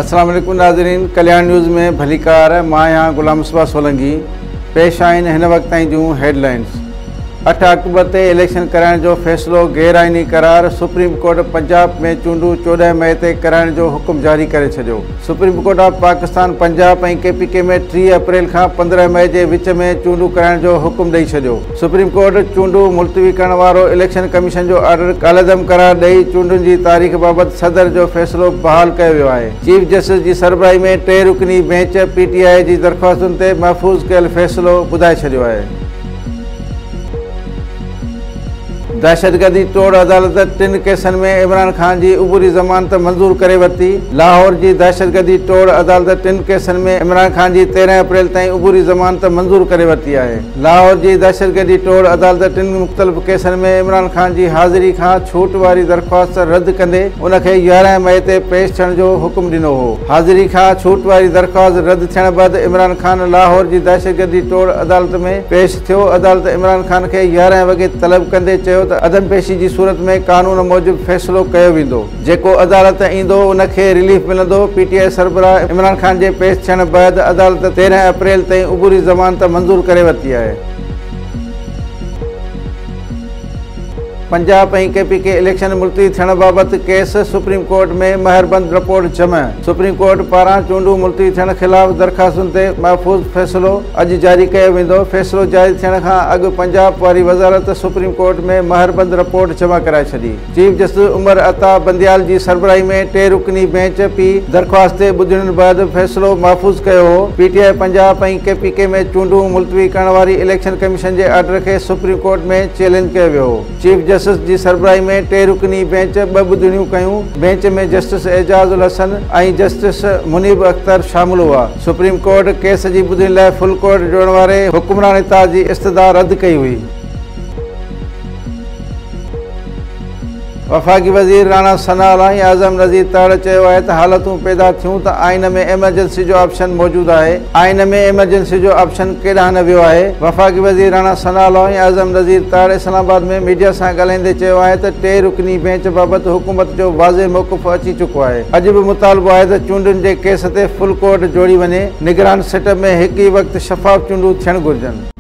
अस्सलाम वालेकुम नाज़रीन, कल्याण न्यूज़ में भलीकार मां यहाँ गुलाम मुस्तफ़ा सोलंकी। पेश आहिनि हिन वक़्त ताईं जूं हेडलाइंस। 8 अक्टूबर ते इलेक्शन कराइण जो फ़ैसिलो गैर आइनी करार। सुप्रीम कोर्ट पंजाब में चूंडूं 14 मई ते कराइण जो हुकुम जारी करे छॾियो। Supreme court of Pakistan Punjab ऐं KPK में 3 अप्रैल खां 15 मई जे विच में चूंडूं कराइण जो हुकुम ॾेई छॾियो। सुप्रीम कोर्ट चूंडूं मुलतवी करण वारो इलेक्शन कमीशन जो ऑर्डर कालअदम करार ॾेई चूंडुनि जी तारीख़ बाबति सदर जो फ़ैसिलो बहाल कयो वियो आहे। चीफ जस्टिस जी सरबराही में 3 रुकनी बेंच PTI जी दरख़्वास्तुनि ते महफ़ूज़ कयल फ़ैसिलो ॿुधाए छॾियो आहे। दहशतगर्दी तोड़ अदालत 3 केसनि में इमरान ख़ान जी उबूरी ज़मानत मंज़ूर करे वरिती। लाहौर जी दहशतगर्दी तोड़ अदालत 3 केसनि में इमरान ख़ान जी 13 अप्रैल ताईं उबूरी ज़मानत मंज़ूर करे वरिती आहे। लाहौर जी दहशतगर्दी तोड़ अदालत 3 मुख़्तलिफ़ केसनि में इमरान ख़ान जी हाज़िरी खां छूट वारी दरख़्वास्त रद्द कंदे उनखे 11 मई ते पेश थियण जो हुकुम ॾिनो हो। हाज़िरी खां छूट वारी दरख़्वास्त रद्द थियण बैदि इमरान ख़ान लाहौर जी दहशतगर्दी तोड़ अदालत में पेश थियो। अदालत इमरान ख़ान खे 11 वॻे तलब कंदे चयो अदम पेशी जी सूरत में कानून मूजिब फ़ैसिलो कयो वेंदो। जेको अदालत ईंदो उनखे रिलीफ मिलंदो। PTI सरबराह इमरान ख़ान जे पेश थियण बैदि अदालत 13 अप्रैल ताईं उबूरी ज़मानत मंज़ूर करे वरिती आहे। पंजाब ऐं KPK इलेक्शन मुलतवी थियण बाबति केस सुप्रीम कोर्ट में महरबंद रिपोर्ट जमा। सुप्रीम कोर्ट पारां चूंडूं मुलतवी थियण ख़िलाफ़ दरख़्वास्तुनि ते महफ़ूज़ फ़ैसिलो अॼु जारी कयो वेंदो। फ़ैसिलो जारी थियण खां अॻु पंजाब वारी वज़ारत सुप्रीम कोर्ट में महरबंद रिपोर्ट जमा कराए छॾी। चीफ जस्टिस उमर अता बंदियाल जी सरबराही में 3 रुकनी बेंच दरख़्वास्त ते ॿुधण बैदि फ़ैसिलो महफ़ूज़ कयो हो। PTI पंजाब ऐं KPK में चूंडूं मुलतवी करण वारी इलेक्शन कमीशन जे ऑर्डर खे सुप्रीम कोर्ट में चैलेंज कयो वियो हो। चीफ जस्टिस जी सरबराही में 3 रुकनी बेंच 2 ॿुधणियूं कयूं। बेंच में जस्टिस एजाज़ुल हसन ऐं जस्टिस मुनीब अख्तर शामिल हुआ। सुप्रीम कोर्ट केस जी ॿुधणी लाइ फुल कोर्ट जोड़ण वारे हुक्मरान इताद जी इस्तदा रद्द कई हुई। वफ़ाक़ी वज़ीर राणा सनाउल्लाह ऐं आज़म नज़ीर तहड़ चयो आहे त हालतूं पैदा थियूं त आइन में एमरजेंसी जो ऑप्शन मौजूदु आहे। आइन में एमरजेंसी जो ऑप्शन केॾांहुं न वियो आहे। वफ़ाक़ी वज़ीर राणा सनाउल्लाह ऐं आज़म नज़ीर तहड़ इस्लामाबाद में मीडिया सां ॻाल्हाईंदे चयो आहे त 3 रुकनी बेंच बाबति हुकूमत जो वाज़े मौक़िफ़ अची चुको आहे। अॼु बि मुतालबो आहे त चूंडुनि जे केस ते फुल कोर्ट जोड़ी वञे। निगरान सेटअप में हिकु ई वक़्तु शफ़ाफ़ चूंडूं थियणु घुरिजनि।